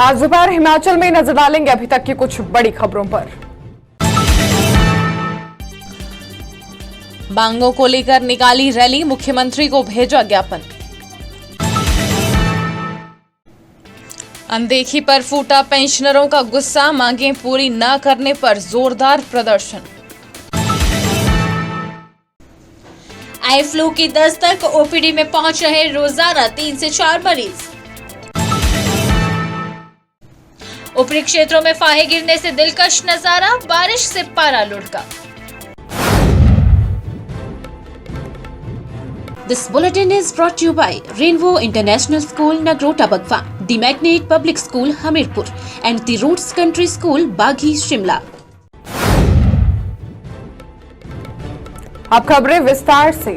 आज दोपहर हिमाचल में नजर डालेंगे अभी तक की कुछ बड़ी खबरों पर। मांगों को लेकर निकाली रैली, मुख्यमंत्री को भेजा ज्ञापन। अनदेखी पर फूटा पेंशनरों का गुस्सा, मांगें पूरी न करने पर जोरदार प्रदर्शन। आई फ्लू की दस्तक, ओपीडी में पहुंच रहे रोजाना 3 से 4 मरीज। ऊपरी क्षेत्रों में फाहे गिरने से दिलकश नजारा, बारिश से पारा लुढ़का। This bulletin is brought to you by Rainbow International School, Nagrota Bagwa, The Magnet Public School, Hamirpur, and The Roots Country School, Baghi, Shimla. अब खबरें विस्तार से।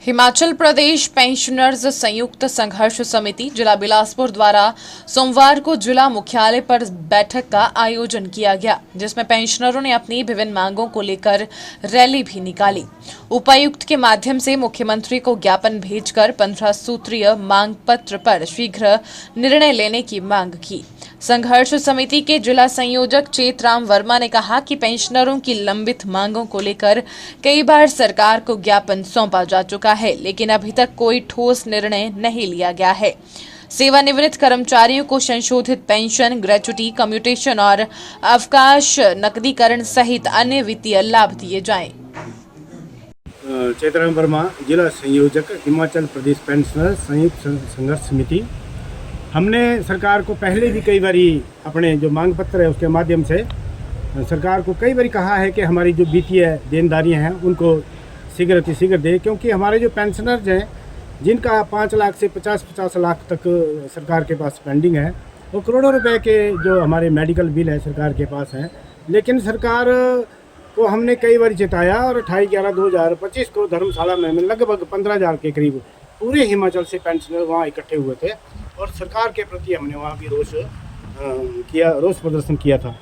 हिमाचल प्रदेश पेंशनर्स संयुक्त संघर्ष समिति जिला बिलासपुर द्वारा सोमवार को जिला मुख्यालय पर बैठक का आयोजन किया गया, जिसमें पेंशनरों ने अपनी विभिन्न मांगों को लेकर रैली भी निकाली। उपायुक्त के माध्यम से मुख्यमंत्री को ज्ञापन भेजकर 15 सूत्रीय मांग पत्र पर शीघ्र निर्णय लेने की मांग की। संघर्ष समिति के जिला संयोजक चेतराम वर्मा ने कहा कि पेंशनरों की लंबित मांगों को लेकर कई बार सरकार को ज्ञापन सौंपा जा चुका है, लेकिन अभी तक कोई ठोस निर्णय नहीं लिया गया है। सेवानिवृत्त कर्मचारियों को संशोधित पेंशन, ग्रेच्युटी, कम्यूटेशन और अवकाश नकदीकरण सहित अन्य वित्तीय लाभ दिए जाएं। चेतराम वर्मा, जिला संयोजक, हिमाचल प्रदेश पेंशनर संयुक्त संघर्ष समिति। हमने सरकार को पहले भी कई बारी अपने जो मांग पत्र है उसके माध्यम से सरकार को कई बारी कहा है कि हमारी जो वित्तीय देनदारियां हैं उनको शीघ्र दे, क्योंकि हमारे जो पेंशनर्स हैं जिनका 5 लाख से 50 लाख तक सरकार के पास पेंडिंग है, वो करोड़ों रुपए के जो हमारे मेडिकल बिल है सरकार के पास हैं। लेकिन सरकार को हमने कई बार जिताया और 28/11/2025 को धर्मशाला में लगभग 15,000 के करीब पूरे हिमाचल से पेंशनर वहाँ इकट्ठे हुए थे और सरकार के प्रति हमने वहाँ भी रोष प्रदर्शन किया था।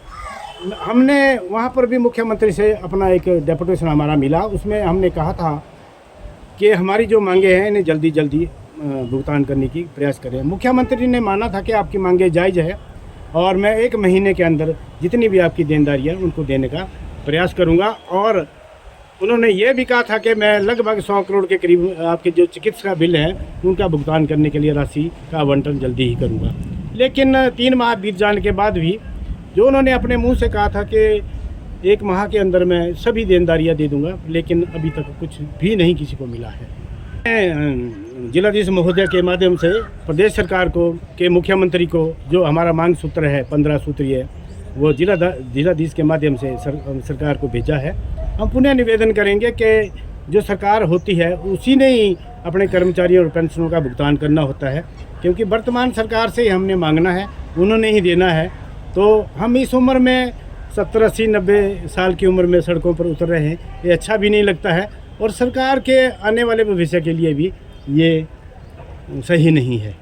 हमने वहाँ पर भी मुख्यमंत्री से अपना एक डेपुटेशन हमारा मिला, उसमें हमने कहा था कि हमारी जो मांगे हैं इन्हें जल्दी भुगतान करने की प्रयास करें। मुख्यमंत्री ने माना था कि आपकी मांगे जायज़ है और मैं 1 महीने के अंदर जितनी भी आपकी देनदारी है उनको देने का प्रयास करूँगा। और उन्होंने ये भी कहा था कि मैं लगभग 100 करोड़ के करीब आपके जो चिकित्सा बिल हैं उनका भुगतान करने के लिए राशि का आवंटन जल्दी ही करूँगा। लेकिन 3 माह बीत जाने के बाद भी जो उन्होंने अपने मुंह से कहा था कि 1 माह के अंदर मैं सभी देनदारियां दे दूंगा, लेकिन अभी तक कुछ भी नहीं किसी को मिला है। मैं जिलाधीश महोदय के माध्यम से प्रदेश सरकार को के मुख्यमंत्री को जो हमारा मांग सूत्र है 15 सूत्रीय, वो जिलाधीश के माध्यम से सरकार को भेजा है। हम पुनः निवेदन करेंगे कि जो सरकार होती है उसी ने ही अपने कर्मचारियों और पेंशनों का भुगतान करना होता है, क्योंकि वर्तमान सरकार से ही हमने मांगना है, उन्होंने ही देना है। तो हम इस उम्र में 70, 80, 90 साल की उम्र में सड़कों पर उतर रहे हैं, ये अच्छा भी नहीं लगता है और सरकार के आने वाले भविष्य के लिए भी ये सही नहीं है।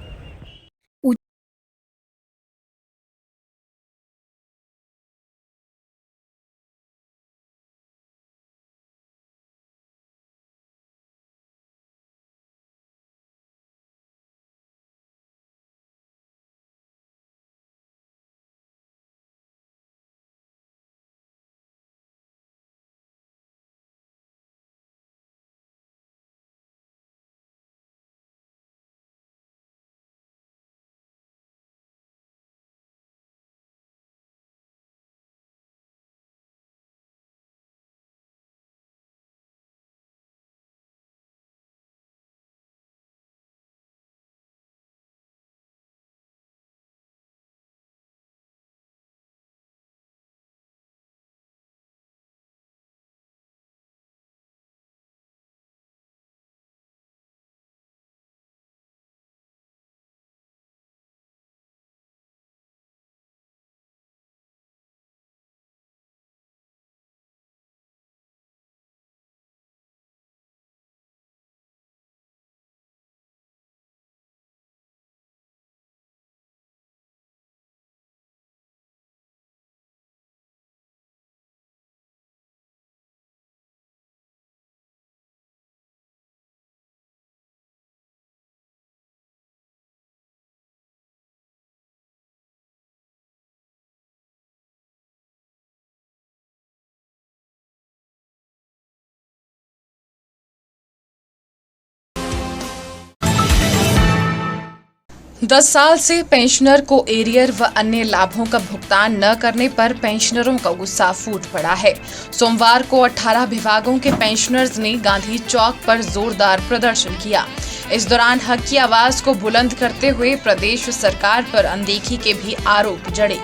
10 साल से पेंशनर को एरियर व अन्य लाभों का भुगतान न करने पर पेंशनरों का गुस्सा फूट पड़ा है। सोमवार को 18 विभागों के पेंशनर्स ने गांधी चौक पर जोरदार प्रदर्शन किया। इस दौरान हक की आवाज को बुलंद करते हुए प्रदेश सरकार पर अनदेखी के भी आरोप जड़े।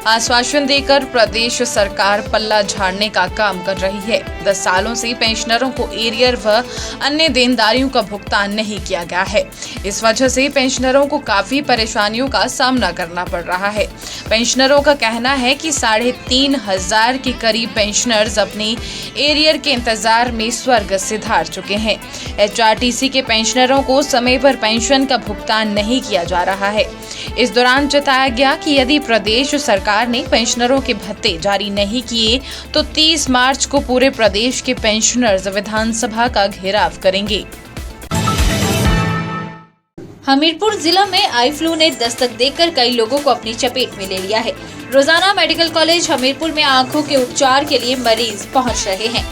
आश्वासन देकर प्रदेश सरकार पल्ला झाड़ने का काम कर रही है। 10 सालों से पेंशनरों को एरियर व अन्य देनदारियों का भुगतान नहीं किया गया है। इस वजह से पेंशनरों को काफी परेशानियों का सामना करना पड़ रहा है। पेंशनरों का कहना है कि 3,500 के करीब पेंशनर्स अपने एरियर के इंतजार में स्वर्ग सिधार चुके हैं। HRTC के पेंशनरों को समय पर पेंशन का भुगतान नहीं किया जा रहा है। इस दौरान जताया गया कि यदि प्रदेश सरकार ने पेंशनरों के भत्ते जारी नहीं किए तो 30 मार्च को पूरे प्रदेश के पेंशनर्स विधानसभा का घेराव करेंगे। हमीरपुर जिला में आई फ्लू ने दस्तक देकर कई लोगों को अपनी चपेट में ले लिया है। रोजाना मेडिकल कॉलेज हमीरपुर में आंखों के उपचार के लिए मरीज पहुंच रहे हैं।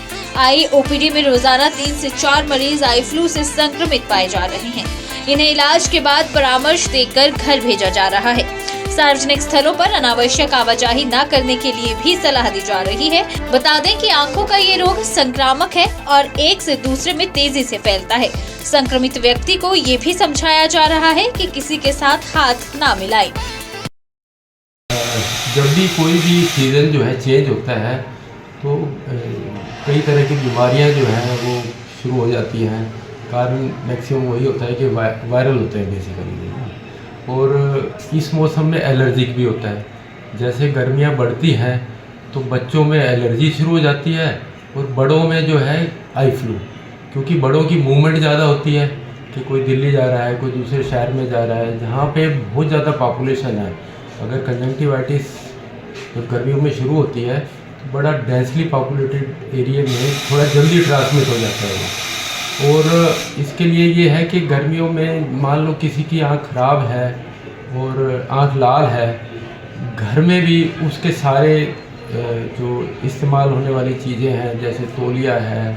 OPD में रोजाना 3 से 4 मरीज आई फ्लू से संक्रमित पाए जा रहे हैं। इन्हें इलाज के बाद परामर्श देकर घर भेजा जा रहा है। सार्वजनिक स्थलों पर अनावश्यक आवाजाही न करने के लिए भी सलाह दी जा रही है। बता दें कि आंखों का ये रोग संक्रामक है और एक से दूसरे में तेजी से फैलता है। संक्रमित व्यक्ति को ये भी समझाया जा रहा है कि किसी के साथ हाथ ना मिलाए। जब भी कोई भी सीज़न जो है चेंज होता है तो कई तरह की बीमारियां जो हैं वो शुरू हो जाती हैं। कारण मैक्सिमम वही होता है कि वायरल होते हैं बेसिकली। और इस मौसम में एलर्जिक भी होता है। जैसे गर्मियां बढ़ती हैं तो बच्चों में एलर्जी शुरू हो जाती है और बड़ों में जो है आई फ्लू, क्योंकि बड़ों की मूवमेंट ज़्यादा होती है कि कोई दिल्ली जा रहा है, कोई दूसरे शहर में जा रहा है जहाँ पे बहुत ज़्यादा पॉपुलेशन है। अगर कंजंक्टिवाइटिस जब गर्मियों में शुरू होती है तो बड़ा डेंसली पॉपुलेटेड एरिया में थोड़ा जल्दी ट्रांसमिट हो जाता है वो। और इसके लिए ये है कि गर्मियों में मान लो किसी की आँख ख़राब है और आँख लाल है, घर में भी उसके सारे जो इस्तेमाल होने वाली चीज़ें हैं जैसे तौलिया है,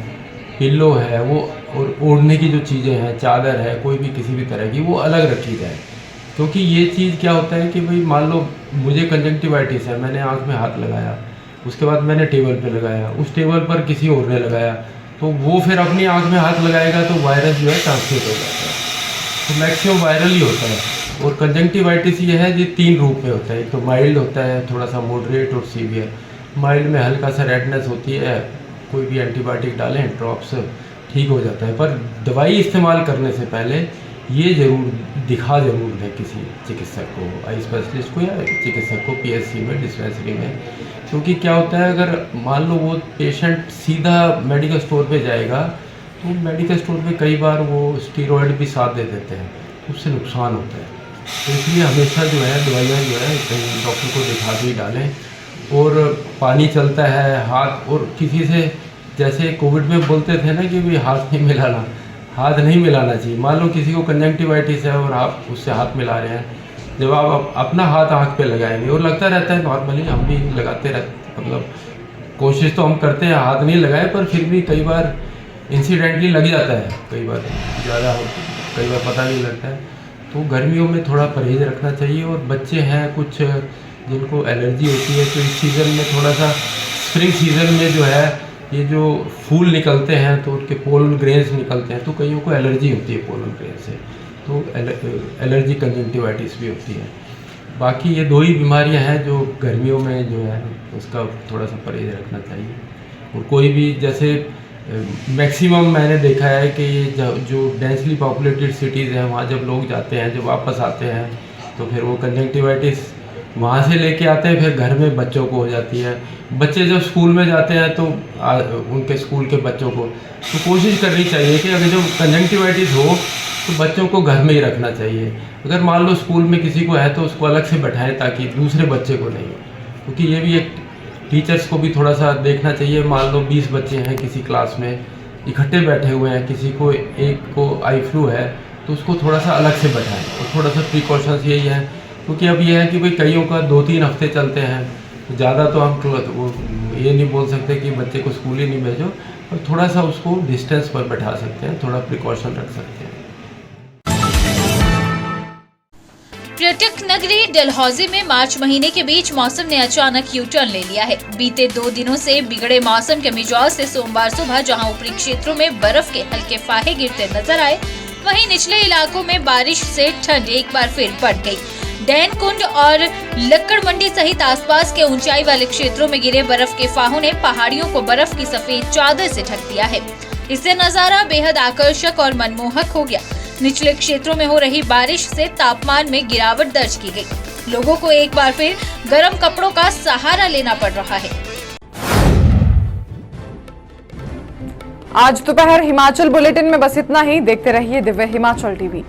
पिल्लो है, वो और ओढ़ने की जो चीज़ें हैं, चादर है, कोई भी किसी भी तरह की, वो अलग रखी जाए। क्योंकि ये चीज़ क्या होता है कि भाई मान लो मुझे कंजंक्टिवाइटिस है, मैंने आँख में हाथ लगाया, उसके बाद मैंने टेबल पे लगाया, उस टेबल पर किसी और ने लगाया, तो वो फिर अपनी आँख में हाथ लगाएगा तो वायरस जो है ट्रांसमिट हो जाता है। तो मैक्सिमम वायरल ही होता है। और कंजंक्टिवाइटिस ये है, ये 3 रूप में होता है। एक तो माइल्ड होता है, थोड़ा सा मॉडरेट और सीवियर। माइल्ड में हल्का सा रेडनेस होती है, कोई भी एंटीबायोटिक डालें ड्रॉप्स ठीक हो जाता है। पर दवाई इस्तेमाल करने से पहले ये दिखा जरूर दें किसी चिकित्सक को, आई स्पेशलिस्ट को या चिकित्सक को, PSC में, डिस्पेंसरी में। क्योंकि क्या होता है अगर मान लो वो पेशेंट सीधा मेडिकल स्टोर पे जाएगा तो मेडिकल स्टोर पे कई बार वो स्टीरॉयड भी साथ दे देते हैं, तो उससे नुकसान होता है। तो इसलिए हमेशा जो है दवाइयाँ जो है डॉक्टर को दिखा के ही डालें। और पानी चलता है, हाथ, और किसी से जैसे कोविड में बोलते थे ना कि भाई हाथ नहीं मिलाना, हाथ नहीं मिलाना चाहिए। मान लो किसी को कंजंक्टिवाइटिस है और आप उससे हाथ मिला रहे हैं, जब आप अपना हाथ आँख पे लगाएंगे और लगता रहता है नॉर्मली, हम भी लगाते रहते, मतलब कोशिश तो हम करते हैं हाथ नहीं लगाए, पर फिर भी कई बार इंसिडेंटली लग जाता है, कई बार ज़्यादा, कई बार पता नहीं लगता है। तो गर्मियों में थोड़ा परहेज़ रखना चाहिए। और बच्चे हैं कुछ जिनको एलर्जी होती है, तो इस सीज़न में थोड़ा सा, स्प्रिंग सीज़न में जो है ये जो फूल निकलते हैं तो उनके पोलन ग्रेन्स निकलते हैं, तो कईयों को एलर्जी होती है पोलन ग्रेन से, तो एलर्जी कंजंक्टिवाइटिस भी होती है। बाकी ये 2 ही बीमारियां हैं जो गर्मियों में जो है उसका थोड़ा सा परहेज रखना चाहिए। और कोई भी जैसे मैक्सिमम मैंने देखा है कि ये जो डेंसली पॉपुलेटेड सिटीज़ हैं वहाँ जब लोग जाते हैं, जब वापस आते हैं तो फिर वो कंजंक्टिवाइटिस वहाँ से लेके आते हैं, फिर घर में बच्चों को हो जाती है। बच्चे जब स्कूल में जाते हैं तो उनके स्कूल के बच्चों को, तो कोशिश करनी चाहिए कि अगर जब कंजंक्टिवाइटिस हो तो बच्चों को घर में ही रखना चाहिए। अगर मान लो स्कूल में किसी को है तो उसको अलग से बैठाएं ताकि दूसरे बच्चे को नहीं हो, क्योंकि ये भी एक टीचर्स को भी थोड़ा सा देखना चाहिए। मान लो 20 बच्चे हैं किसी क्लास में, इकट्ठे बैठे हुए हैं, किसी को एक को आई फ्लू है तो उसको थोड़ा सा अलग से बैठाएं। और थोड़ा सा प्रिकॉशंस यही है, क्योंकि अब ये है कि भाई कईयों का 2-3 हफ्ते चलते हैं, ज़्यादा तो हम ये नहीं बोल सकते कि बच्चे को स्कूल ही नहीं भेजो, पर थोड़ा सा उसको डिस्टेंस पर बैठा सकते हैं, थोड़ा प्रिकॉशन रख सकते हैं। नगरी डलहौजी में मार्च महीने के बीच मौसम ने अचानक यू टर्न ले लिया है। बीते 2 दिनों से बिगड़े मौसम के मिजाज से सोमवार सुबह जहां ऊपरी क्षेत्रों में बर्फ के हल्के फाहे गिरते नजर आए, वहीं निचले इलाकों में बारिश से ठंड एक बार फिर बढ़ गई। डैन कुंड और लक्कड़ मंडी सहित आसपास के ऊंचाई वाले क्षेत्रों में गिरे बर्फ के फाहों ने पहाड़ियों को बर्फ की सफेद चादर से ढक दिया है। इससे नजारा बेहद आकर्षक और मनमोहक हो गया। निचले क्षेत्रों में हो रही बारिश से तापमान में गिरावट दर्ज की गई। लोगों को एक बार फिर गर्म कपड़ों का सहारा लेना पड़ रहा है। आज दोपहर हिमाचल बुलेटिन में बस इतना ही। देखते रहिए दिव्य हिमाचल टीवी।